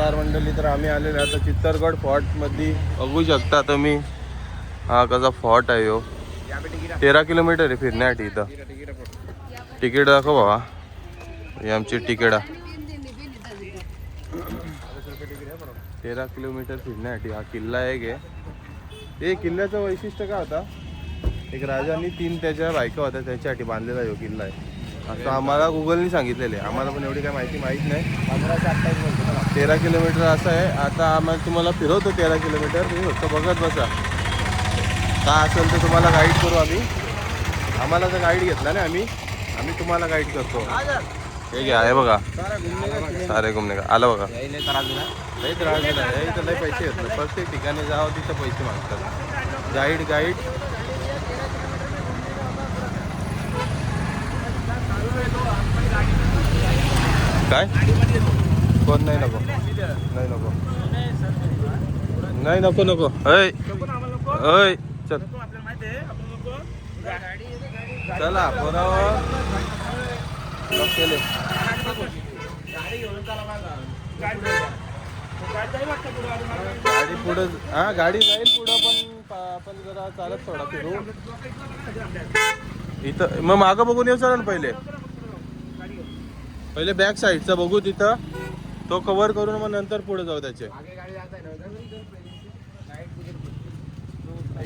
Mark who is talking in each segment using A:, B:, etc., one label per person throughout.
A: नमस्कार मंडळी. तर आम्ही आलेलो आता चित्तरगड फोर्टमध्ये. बघू शकता तुम्ही हा कसा फोर्ट आहे हो. 13 किलोमीटर आहे फिरण्यासाठी. इथं तिकीट दाखव बाबा. ही आमची तिकीट 13 किलोमीटर फिरण्यासाठी. हा किल्ला आहे. हे किल्ल्याचं वैशिष्ट्य काय होता, एक राजांनी 3 त्याच्या बायका होत्या त्याच्यासाठी बांधलेला हा किल्ला आहे असं आम्हाला गुगलनी सांगितलेले. आम्हाला पण एवढी काय माहिती माहीत नाही. 13 किलोमीटर असं आहे. आता आम्हाला तुम्हाला फिरवतो 13 किलोमीटर. तुम्ही फक्त बघत बसा. काय असेल तर तुम्हाला गाईड करू आम्ही. आम्हाला तर गाईड घेतला ना आम्ही तुम्हाला गाईड करतो. हे घ्या आहे बघा सारे घुमणे का आलं बघा. लई त्रास दिला. इथं लई पैसे घेतले. प्रत्येक ठिकाणी जावं तिथं पैसे मागतात. गाईड काय कोण नाही नको नको ऐ चल चला पोरावर केले. गाडी पुढं गाडी जाईल पुढं पण आपण जरा चालत थोडा फिरू. इथं मग मागं बघून येऊ. चला पहिले बॅक साईडचा बघू. तिथं तो कव्हर करून मग नंतर पुढे जाऊ त्याचे.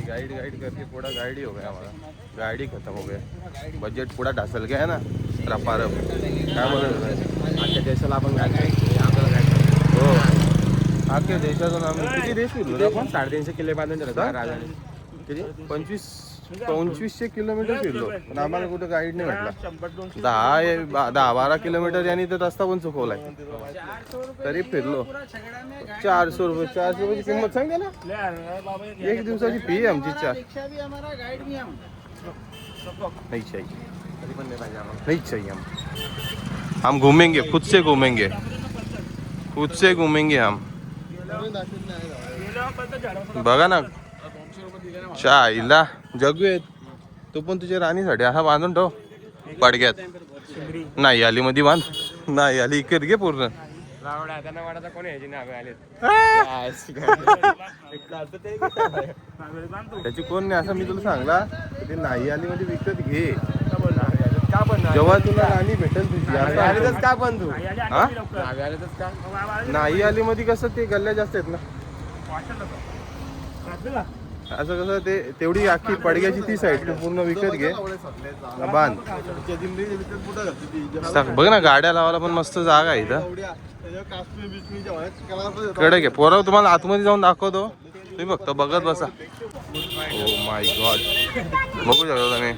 A: गाइड करके पूरा गाइड ही हो गया हमारा. गाइड ही खत्म हो गया. बजेट पूरा ढासल गया ना रपारप. काय बोलत आजच्या देशाला आपण हो आजच्या देशातून आम्ही किती देश फिरलो आपण. 350 किल्ले बांधून राजाने. किती 2500 किलोमीटर फिरलो पण आम्हाला कुठं गाईड नाही भेटला. 10-12 किलोमीटर यांनी तर रस्ता पण चुकवलाय तरी फिरलो. 400 रुपये किंमत सांग ना. एक दिवसाची फी आहे आमची 4. नहीं चाहिए हम घूमेंगे खुद से घूमेंगे हम. बघा ना शाईला जगू येत. तू पण तुझ्या राणीसाठी असा बांधून ठेव पडग्यात. नाही आली मध्ये बांध. नाही आली इकडे घे पूर्ण. त्याची कोण नाही असं मी तुला सांगला. ते नाही आली मध्ये विकत घे. जेव्हा तुला राणी भेटेल तुझी. का पण तू नाही आली मध्ये कसं ते गल्ल्या जास्त आहेत ना. असं कसं ते तेवढी आखी पडग्याची ती साईड तू पूर्ण विकत घे बांध. बघ ना गाड्या लावायला पण मस्त जागा आहे इथं. कडे घे पोरं तुम्हाला आतमध्ये जाऊन दाखवतो. तुम्ही फक्त बघत बसा. ओ माय गॉड बघू शकता तुम्ही.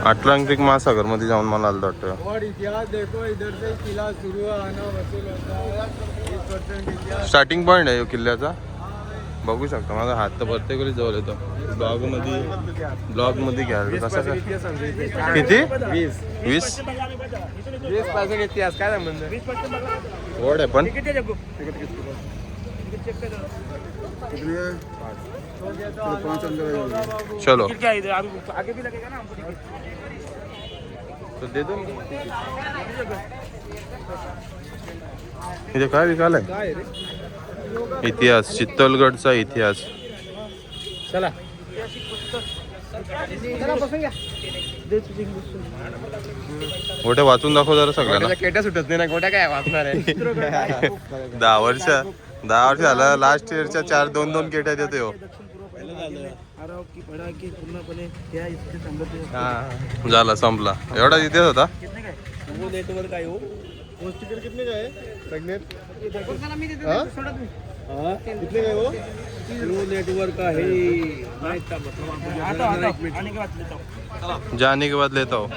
A: अटलांटिक महासागर मध्ये जाऊन मला आलं वाटतं. स्टार्टिंग पॉइंट आहे किल्ल्याचा. बघू शकता माझा हात तर प्रत्येक वेळी जवळ येतो. ब्लॉग मध्ये घ्या कसं काय. किती 20 इतिहास काय ओढ आहे पण. चलो तो दे दो. इथे काय विकायलाय. इतिहास चित्तोलगडचा इतिहास. चला गोट्या वाचून दाखव जरा सगळ्यांना. केट्या सुटत नाही ना. गोट्या काय वाचणार आहे. 10 वर्ष झालं. लास्ट इयरच्या 4-2 केट्या देतो. झाला संपला. एवढा इतिहास होता. नेटवर्क आहे हो. कितने का है प्रेग्नेंट कितने का हो. नेटवर्क का है. जाने के बाद लेता हूँ.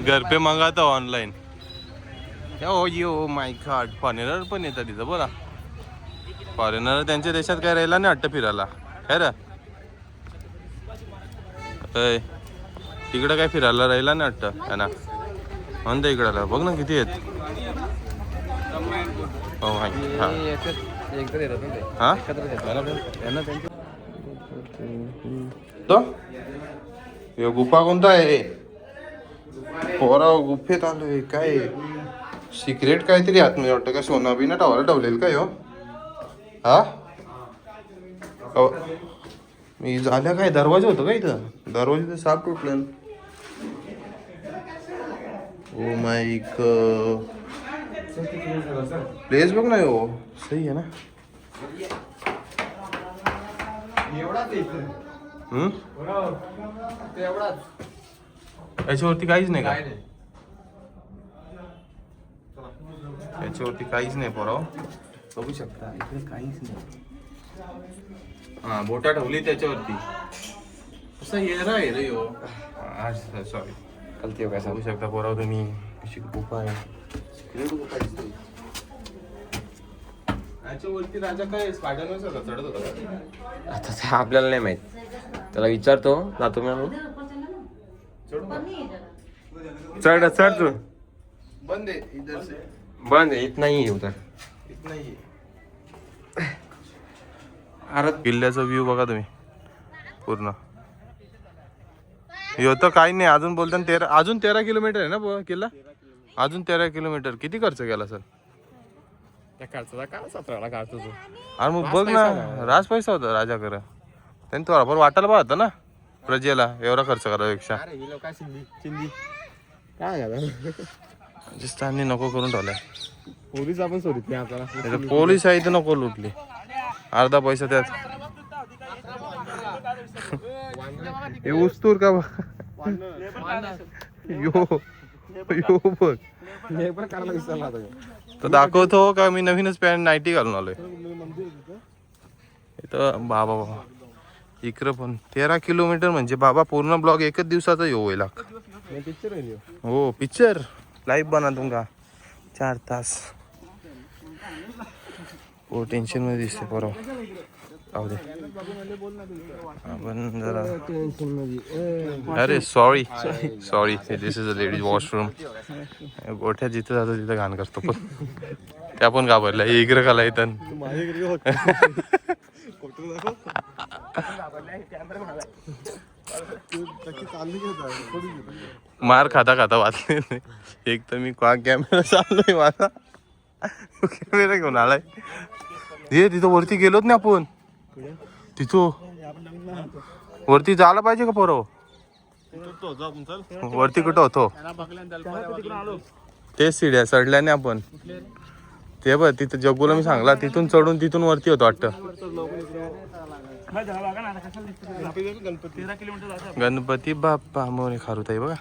A: घर पे मंगाता हूँ online. Oh yo my god. Foreigner पण येतात तिथं बोला. फॉरेनर त्यांच्या देशात काय राहिला नाही वाटतं फिरायला. काय रे तिकडं काय फिरायला राहिला नाही वाटतं है ना. म्हणता इकडला बघ ना किती आहेत. हो हां तो यो गुफा कोणता आहे पोरा गुफेत आलोय काय सिक्रेट काहीतरी आतमध्ये वाटतं का सोना बिना टावाला ठेवलेलं काय हो हा मी झाल्या काय दरवाजा होतं का इथं दरवाजा तर साफ तुटलं ओ माय गॉड प्लेस बघ ना हो सही आहे ना याच्यावरती काहीच नाही का याच्यावरती काहीच नाही पोराव बघू शकता इकडे काहीच नाही हा बोटा ठेवली त्याच्यावरती असं येरा आहे रे हो सॉरी
B: कलती हो काय
A: बघू शकता पोराव तुम्ही कशी गुफा आहे याच्यावरती राजा काय स्पायडरमॅन चढत होता का
B: आता ते आपल्याला नाही माहित त्याला विचारतो जातो मी आम्ही चढ चढ तू
A: बंद आहे इधर से
B: बंद आहे इथं नाही उतर
A: इथं नाही
B: अरे
A: किल्ल्याचा व्ह्यू बघा तुम्ही पूर्ण तर काही नाही अजून बोलताना अजून 13 किलोमीटर आहे ना किल्ला अजून 13 किलोमीटर किती खर्च केला सर
B: त्या खर्चाचा काय 17ला काढतो तू
A: अरे मग बघ ना राज पैसा होता राजाकडे त्यांनी थोडाफार वाटायला पाहता ना प्रजेला एवढा खर्च करापेक्षा
B: अरे ही लोक चिंदी काय झालं
A: राजस्थानने नको करून ठेवलाय
B: पोलीस आपण सोडित नाही आपल्याला
A: पोलीस आहे तर नको लुटली अर्धा पैसा त्यात हे उस्तूर का यो यो बघ तो दाखवतो का मी नवीनच पॅन्ट नाईटी घालून आलोय इथं बाबा बाबा इकडं पण 13 किलोमीटर म्हणजे बाबा पूर्ण ब्लॉग एकच दिवसाचा होईल हो पिक्चर लाईव्ह बना तुमका 4 तास हो टेन्शन मध्ये दिसते बरोबर जाऊ दे आपण जरा अरे sorry this is a ladies washroom गोठ्यात जिथं जातो तिथं घाण करतो पण त्या पण घाबरल्या इकडं खाला येतं मार खाता खाता वाचले एक तर मी कॅमेरा चाललोय माझा कॅमेरा घेऊन आलाय हे तिथं वरती गेलोच ना आपण तिथं वरती जायला पाहिजे का पोरं वरती कुठं होतो तेच सीड्या चढल्याने आपण ते बघ तिथं जग्गूला मी सांगला तिथून चढून तिथून वरती होतो वाटतं गणपती बाप्पा मोरे खारुताई बघा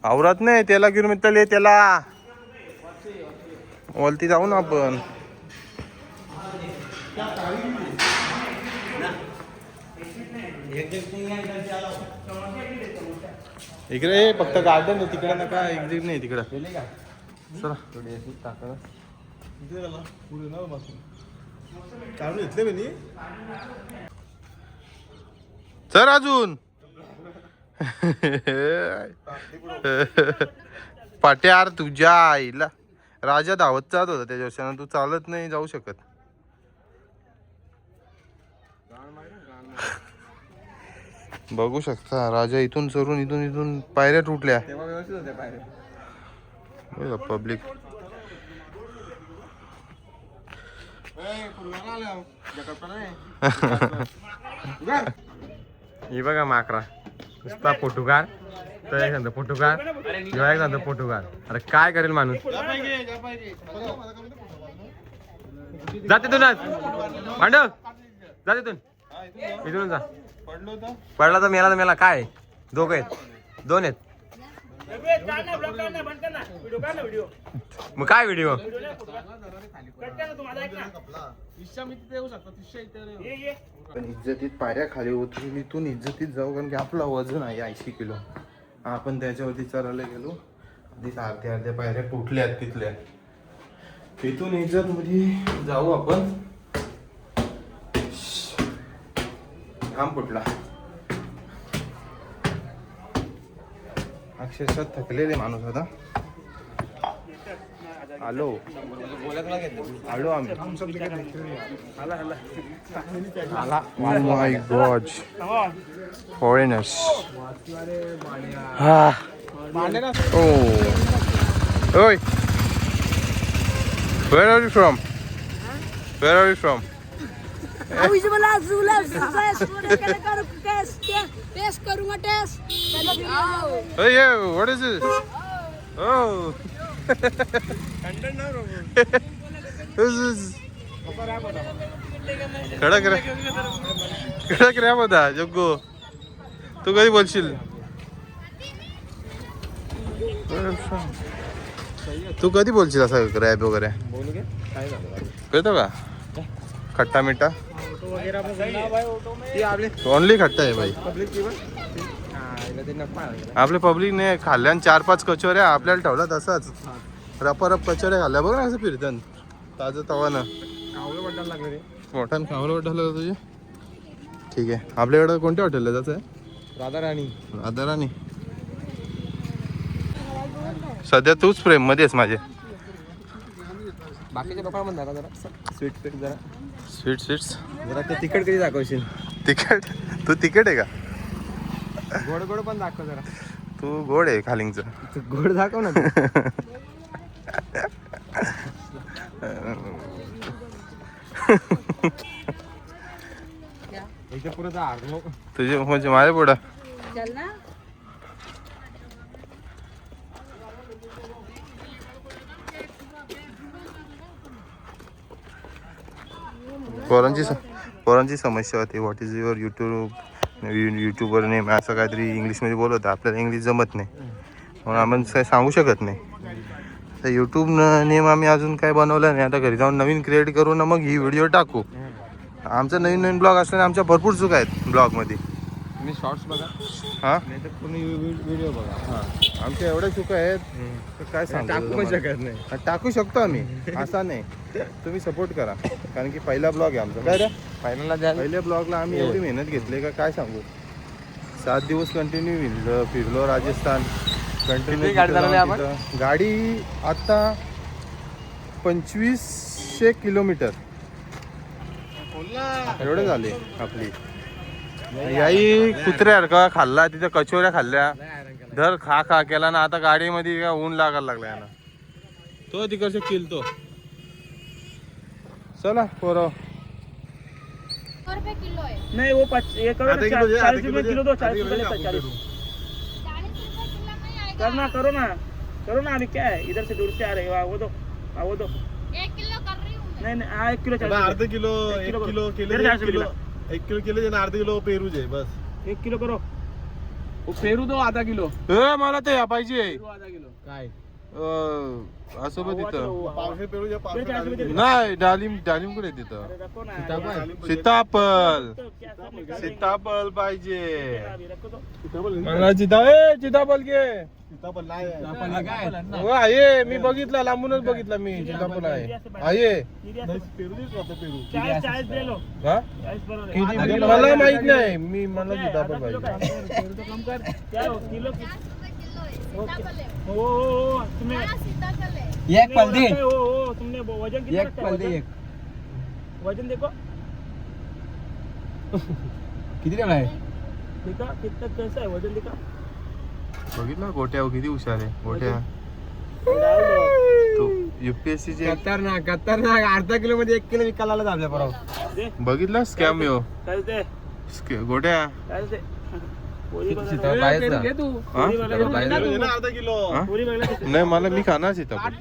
A: आवरात नाही त्याला घेऊन मित्राले त्याला वरती जाऊ ना आपण इकडे फक्त गार्डन आहे तिकडे ना काय एक्झिट नाही तिकडं चला सर अजून पाट्यार तुझ्या आईला राजा धावत जात होता त्याच्यावर तू चालत नाही जाऊ शकत बघू शकता राजा इथून चढून इथून पायऱ्या तुटल्या पब्लिक
B: ही बघा माकरा नुसता पोर्तुगाल तर एक सांगतो पोर्तुगाल जेव्हा एक सांगतो पोर्तुगाल अरे काय करेल माणूस जाते तिथूनच मांडव जा तिथून इथून जा पडला तर मेला काय दोघ आहेत 2 आहेत मग काय व्हिडिओ
A: पण इज्जतीत पायऱ्या खाली उतरून इथून इज्जतीत जाऊ कारण की आपला वजन आहे 80 किलो आपण त्याच्यावरती चढायला गेलो आधीच अर्ध्या पायऱ्या तुटल्या तिथल्या इथून इज्जत मध्ये जाऊ आपण घाम फुटला अक्षरशः थकलेले माणूस आता आलो आम्ही. My god foreigners. ओय where are you from? Where are you from?
C: Test करूंगा test.
A: Hey, yo, what is this? Oh. This is कडक रॅप होता जग्गू. तू कधी बोलशील? तू कधी बोलशील असं रॅप वगैरे? कळतो का? खट्टा मिठा ओनली खट्टा आहे भाई. आपल्या पब्लिकने खाल्ल्या 4-5 कचोऱ्या आपल्याला ठेवल्या तसाच रप कचोऱ्या खाल्ल्या बघ ना असं फिरतात ताजं तवानं. मोठ्यानं खावलं वाटलं तुझे. ठीक आहे. आपल्याकडं कोणत्या हॉटेलला जायचं आहे? राधाराणी. सध्या तूच प्रेम मध्ये आहेस माझे.
B: बाकीच्या लोकांना म्हणणार का जरा स्वीट जरा
A: स्वीट्स
B: जरा ते तिखट कधी दाखवशील.
A: तिखट? तू तिखट आहे का?
B: गोड पण दाखव जरा.
A: तू गोड आहे खालिंगचं.
B: तू गोड दाखव ना. तुझे म्हणजे माझ्या पुढं
C: चल ना.
A: पोरांची समस्या होती. What is your YouTuber name असं काहीतरी इंग्लिशमध्ये बोलवतं. आपल्याला इंग्लिश जमत नाही म्हणून आपण काही सांगू शकत नाही. तर यूट्यूब नेम आम्ही अजून काय बनवलं नाही. आता घरी जाऊन नवीन क्रिएट करू ना मग ही व्हिडिओ टाकू. आमचा नवीन ब्लॉग असल्याने आमच्या भरपूर चुका आहेत ब्लॉगमध्ये.
B: तुम्ही शॉर्ट्स बघा.
A: हां
B: नाही तर तुम्ही व्हिडिओ बघा.
A: हां आमच्या एवढ्या चुका आहेत तर काय सांगू
B: टाकू पण शकत नाही.
A: टाकू शकतो आम्ही असा नाही. तुम्ही सपोर्ट करा कारण की पहिला ब्लॉग आहे आमचा. काय रे
B: फायनलला द्या.
A: पहिल्या ब्लॉगला आम्ही एवढी मेहनत घेतली का काय सांगू. 7 दिवस कंटिन्यू फिरलो राजस्थान.
B: किती गाडी चालवली आपण?
A: गाडी आता 2500 किलोमीटर एवढे झाले आपली. याही कुत्र्यासारखा खाल्ला तिथे कचोऱ्या खाल्ल्या धर खा केला ना. आता गाडीमध्ये का ऊन लागायला लागलाय ना. तो तिकडचे किलतो. चला पोरं.
C: ₹100 किलो है.
D: नहीं वो 40 रुपए किलो दो. 40 रुपए लेता 40.
C: 40 रुपए किलो नहीं आएगा.
D: करना करो ना अभी क्या है इधर से दूर से आ रहे हो. वो दो
C: 1 किलो कर रही हूँ मैं.
D: नहीं हाँ 1 किलो 40
E: अर्धा किलो 1 किलो केले 1 किलो केले आणि अर्धा किलो पेरूज आहे बस.
D: 1 किलो करो.
B: वो पेरू दो आधा किलो.
A: मला ते या पाहिजे.
B: आधा किलो काय
A: असं बघ तिथं
E: पावशे पेरूज आहे, पावशे डाळिंब आहे.
A: नाही डालिम कुठे आहे तिथं?
D: अरे रखो ना.
A: सीताफळ
D: तो क्या सब निकाल देंगे.
A: सीताफळ पाहिजे
D: अभी रखो तो.
E: सीताफळ नाही.
A: मला सीताफळ घे.
E: सीताफळ नाही आहे.
A: हो आहे मी बघितला लांबूनच बघितला मी. सीताफळ आहे
E: नाही, पेरू देत होता पेरू.
D: 40 दे लो.
A: हा
D: 40 बरोबर है.
A: किती मला माहित नाही. मला सीताफळ
D: आधा किलो
A: पाहिजे.
D: का? पेरू तो कम कर. क्या हो किलो की?
C: 50 रुपए किलो है. सीताफल है.
D: ओ तुमने
C: हाँ, सीताफल है.
B: एक पल दे.
D: ओ तुमने वजन कितना
B: एक
D: रखा है?
B: पल दे. एक
D: वजन देखो.
B: किती देणार आहे?
D: देखा कितना कैसा है वजन देखा.
A: बघितलं गोट्या किती हुशार आहे गोट्या.
D: डाल दो.
A: तू UPSC चे
B: खतरनाक अर्धा किलो मध्ये 1 किलो विकायला आला आपल्या बरोबर.
D: दे
A: बघितलं स्कॅम यो
D: कैसे दे
A: गोट्या.
D: कैसे पूरी बघा.
B: सीताफळ पाहिजे ना?
A: हा?
D: पूरी बघा.
E: पेरू ना अर्धा किलो.
A: हा?
D: पूरी बघा.
A: नाही मला मी खाणार सीताफळ.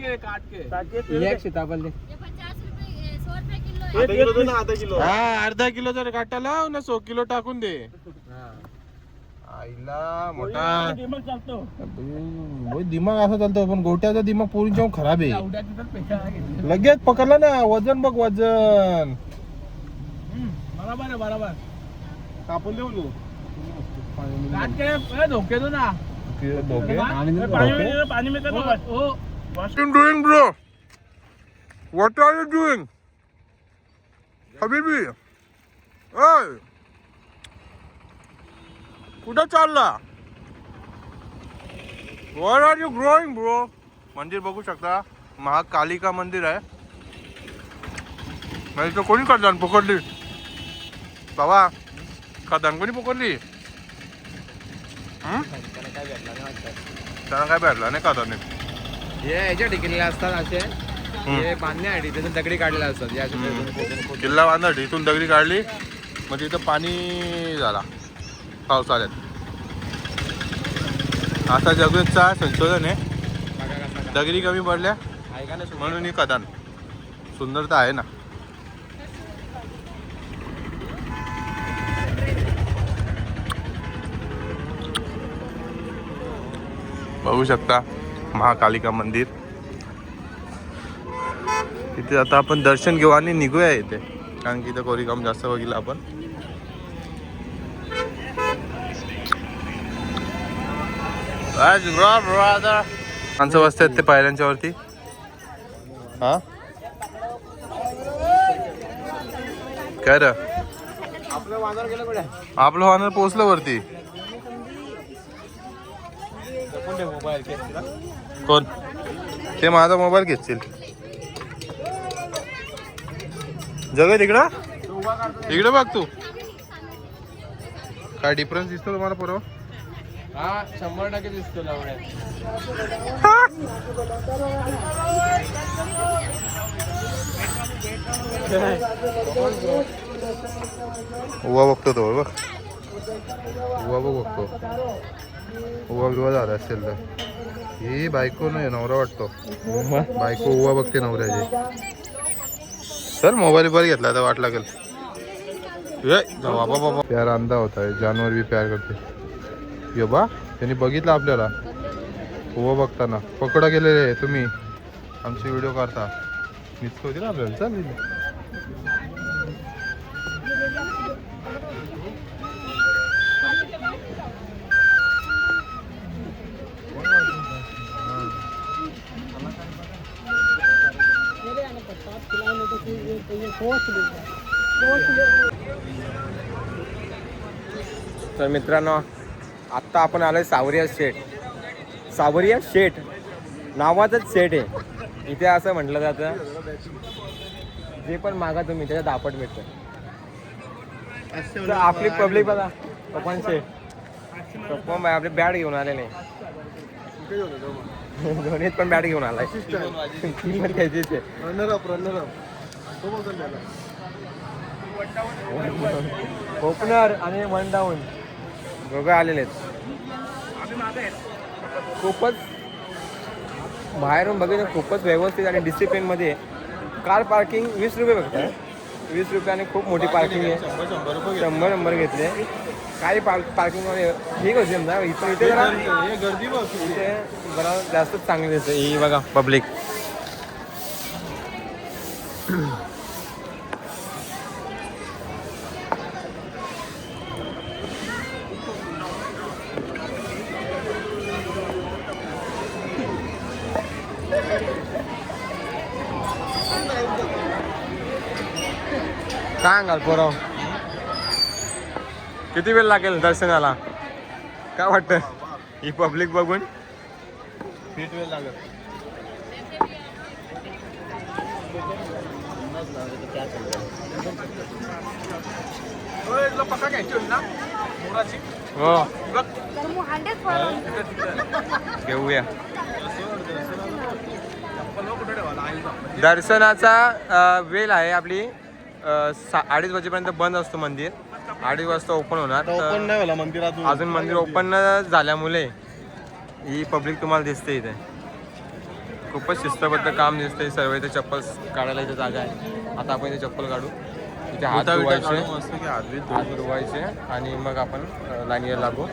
B: एक सीताफळ दे.
C: ये 50 रुपए 100 रुपए किलो है.
E: अर्धा किलो दे ना अर्धा किलो.
A: हा अर्धा किलो जर काटा लाव ना 100 किलो टाकून दे. आईला मोठा
D: दिमाग चालतो.
A: दिमाग असा चालतो पण गोट्याचा दिमाग पूर्ण जाऊन खराब आहे. लगेच पकडला ना. वजन बघ वजन.
D: बराबर
E: कापून देऊ लो.
D: काट के धोके दो ना.
A: दोघे
D: पानी में कर दो बस.
A: What are you doing, bro? What are you doing? Habibi. Hey. कुठं चालला? Where are you growing, bro? मंदिर बघू शकता. महाकालिका मंदिर आहे. म्हणजे तो कोणी कदान पकडली बाबा, कदान कोणी पकडली? त्याला काय भेटला नाही कदाने.
B: हे याच्या टिकलेले असतात असे, हे बांधण्यासाठी त्याचं दगडी काढलेले असतात या अशा
A: किल्ला बांधला, इथून दगडी काढली, मग तिथं पाणी झाला पावसाळ्यात. असा जगतचा संशोधन आहे. दगडी कमी पडल्या
B: ऐका ना
A: म्हणून ही कदान. सुंदरता आहे ना. बघू शकता महाकालिका मंदिर. तिथे आता आपण दर्शन घेऊ आणि निघूया इथे, कारण की इथं कोरीगाम जास्त बघितलं आपण. माणसं बसतात ते पायऱ्यांच्या वरती. हा काय रे,
B: आपलं वानर गेलं कुठे?
A: आपलं वानर पोहोचलं वरती.
B: मोबाईल
A: कोण? ते माझा मोबाईल घेतील. जग तिकडं, इकडे बघ तू. काय डिफरन्स दिसतो तुम्हाला परवा?
B: हा 100% दिसतो लावण्यात.
A: उवा बघतो तो बघ, उवा बघतो. उवा बिवा झाला असेल तर. ही बायको नाही, नवरा वाटतो. बायको उवा बघते नवऱ्याची. चल मोबाईल वर घेतला तर वाट लागेल. बाबा बाबा प्यार अंधा होता है, जानवर भी प्यार करते. ये बा त्यांनी बघितलं आपल्याला उवा बघताना. पकडा गेलेले तुम्ही, आमचे व्हिडिओ काढता. निचक होती ना आपल्याला. चालेल
B: तर मित्रांनो, आत्ता आपण आलोय सावरिया शेठ. सावरिया शेठ नावाचंच शेठ आहे. इथे असं म्हटलं जातं, जे पण मागा तुम्ही त्याच्यात दापट भेटतं. तर आपली पब्लिक बघा, पप्पन शेठ. पप्पन बाई आपले बॅट घेऊन आलेले. दोन्हीत पण बॅट घेऊन आलाय. किंमत घ्यायचीच आहे. ओपनर आणि 1 डाऊन दोघं आलेले आहेत. खूपच बाहेरून बघितलं, खूपच व्यवस्थित आणि डिसिप्लिनमध्ये. कार पार्किंग 20 रुपये बघताय. 20 रुपयाने खूप मोठी पार्किंग आहे. 100 नंबर घेतले. काही पार्किंगमध्ये ठीक होती समजा. इथे जरा
E: गर्दी बघ.
B: इथे जरा जास्तच चांगली दिसते. ही बघा पब्लिक. सांगाल पोरं, किती वेळ लागेल दर्शनाला? काय वाटतं ही पब्लिक बघून?
E: फीट वेळ लागत.
B: हो घेऊया. दर्शनाचा वेळ आहे आपली 2:30 वाजेपर्यंत बंद असतो मंदिर. 2:30 वाजता ओपन होणार.
E: ओपन नाही होला मंदिर
B: अजून मंदिर ओपन न झाल्यामुळे ही पब्लिक तुम्हाला दिसते इथे. खूपच शिस्तबद्ध काम दिसते. सर्व इथे चप्पल काढायला इथे जागा आहे. आता आपण इथे चप्पल काढू. इथे हात धुवायचे आणि मग आपण लाईनीला लागू.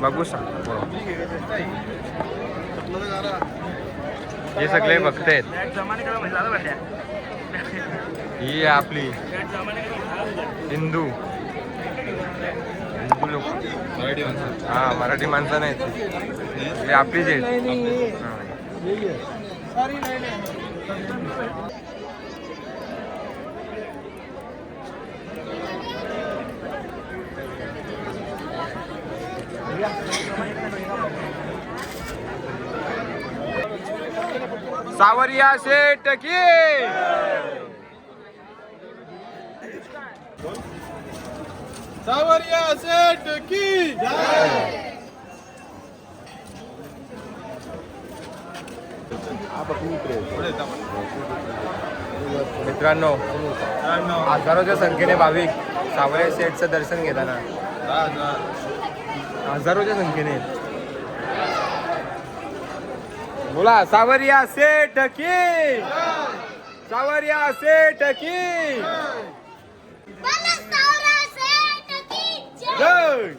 B: बघू शकतो हे सगळे बघतायत. ही आपली हिंदू लोक, हा मराठी माणसं नाहीत, हे आपलीच आहेत. सावरिया शेठ की
A: सावरिया सेठ की
B: मित्रांनो हजारोच्या संख्येने भाविक सावरिया शेठचं दर्शन घेताना हजारोच्या संख्येने बोला सावरिया सेठ की सावरिया सेठ की
C: बनस्तावरा सेठ की जय.
B: जय.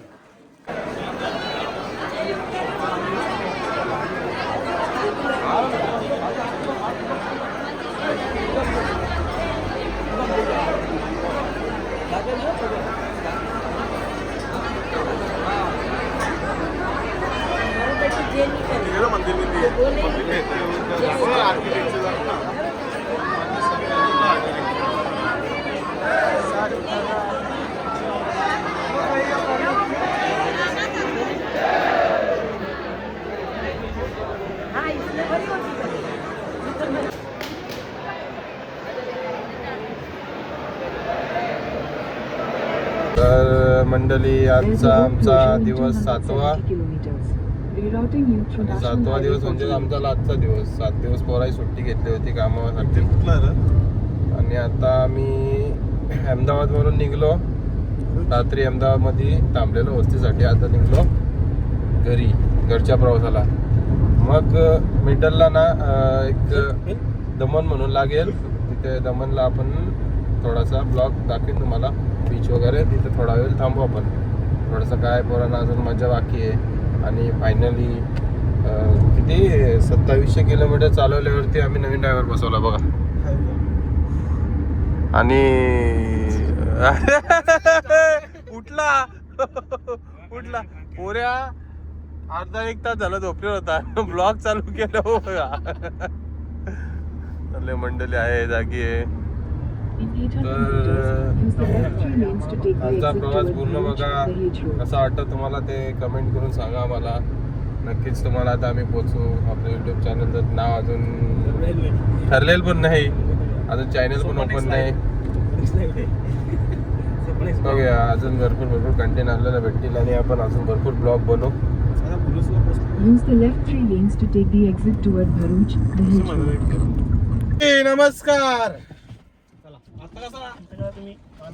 A: तर मंडळी आजचा आमचा दिवस 7वा आणि 7वा दिवस म्हणजे आमचा लास्टचा दिवस. 7 दिवस पोराही सुट्टी घेतली होती कामासाठी आणि आता आम्ही अहमदाबादवरून निघलो. रात्री अहमदाबादमध्ये थांबलेलो वस्तीसाठी. आता निघलो घरी घरच्या प्रवासाला. मग मिडलला ना एक दमन म्हणून लागेल. तिथे दमनला आपण थोडासा ब्लॉग दाखवेन तुम्हाला. बीच वगैरे तिथे थोडा वेळ थांबू आपण. थोडंसं काय पोरांना अजून मजा बाकी आहे. आणि फायनली किती 2700 किलोमीटर चालवल्यावरती आम्ही नवीन ड्रायव्हर बसवला बघा. आणि उठला उठला पोऱ्या अर्धा एक तास झाला झोपलेला होता. ब्लॉग चालू केला हो बघा. चालले मंडळी आहे जागी आहे. आजचा प्रवास पूर्ण बघा कसा वाटतं तुम्हाला ते कमेंट करून सांगा आम्हाला. नक्कीच तुम्हाला आता आम्ही पोचू. आपलं यूट्यूब चॅनलचं नाव अजून ठरलेलं पण नाही. अजून चॅनल पण ओपन नाही. बघूया अजून भरपूर कंटेंट आपल्याला भेटतील आणि आपण अजून भरपूर ब्लॉग बनवू.
F: Use the left 3 lanes to take the exit toward Bharuch, Dahej Road.
A: नमस्कार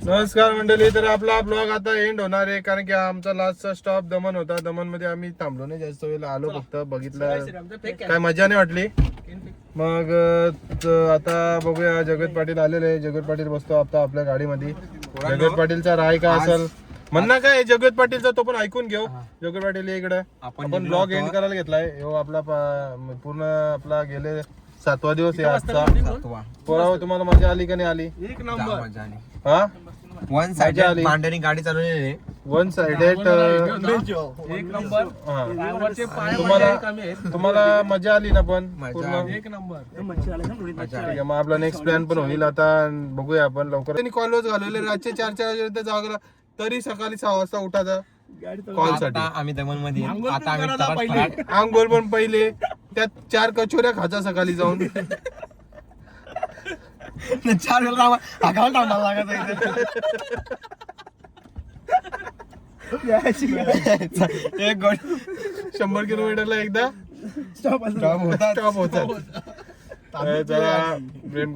A: नमस्कार मंडळी. तर आपला ब्लॉग आता एंड होणार आहे कारण की आमचा लास्टचा स्टॉप दमन होता. दमन मध्ये आम्ही थांबलो नाही जास्त वेळ. आलो फक्त बघितलं काय मजा नाही वाटली. मग आता बघूया. जगत पाटील आलेले. जगत पाटील बसतो आता आपल्या गाडीमध्ये. जगत पाटीलचा राय काय असेल म्हणणं काय जगत पाटीलचा तो पण ऐकून घेऊ. जगत पाटील इकडे आपण ब्लॉग एंड करायला घेतलाय. हो आपला पूर्ण आपला गेले 7वा दिवस आहे आजचा. पोराव तुम्हाला मजा आली का नाही आली?
B: एक नंबर मजा आली.
A: हा
B: वन साइड मांडणी गाडी चालवलेली.
A: वन साइडेड
B: एक नंबर.
A: तुम्हाला मजा आली ना पण पूर्ण?
B: एक नंबर.
A: ठीक आहे. मग आपला नेक्स्ट प्लॅन पण होईल आता. बघूया आपण लवकर. त्यांनी कॉलवर घालवले रातचे 4 वाजेपर्यंत जागला तरी सकाळी 6 वाजता उठायचा कॉल साठी.
B: आम्ही दमन मध्ये आता आम्ही
A: आंघोळ पण पहिले त्यात 4 कचोऱ्या खायचा सकाळी जाऊन.
B: 4 वेळा थांबायला लागत.
A: 100 किलोमीटरला एकदा स्टॉप होतात. जरा प्रेम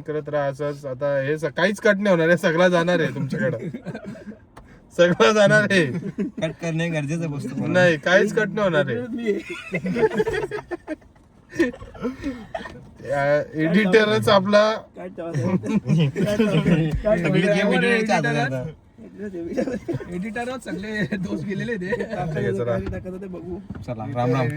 A: करत राहा असंच. आता हे काहीच कट नाही होणार आहे. सगळं जाणार आहे तुमच्याकडे. सगळं जाणार आहे.
B: कट करणे गरजेचं वस्तू
A: नाही काहीच कट नाही होणार आहे. एडिटरच आपला
B: एडिटर सगळे दोष गेलेले ते.
A: चला राम राम.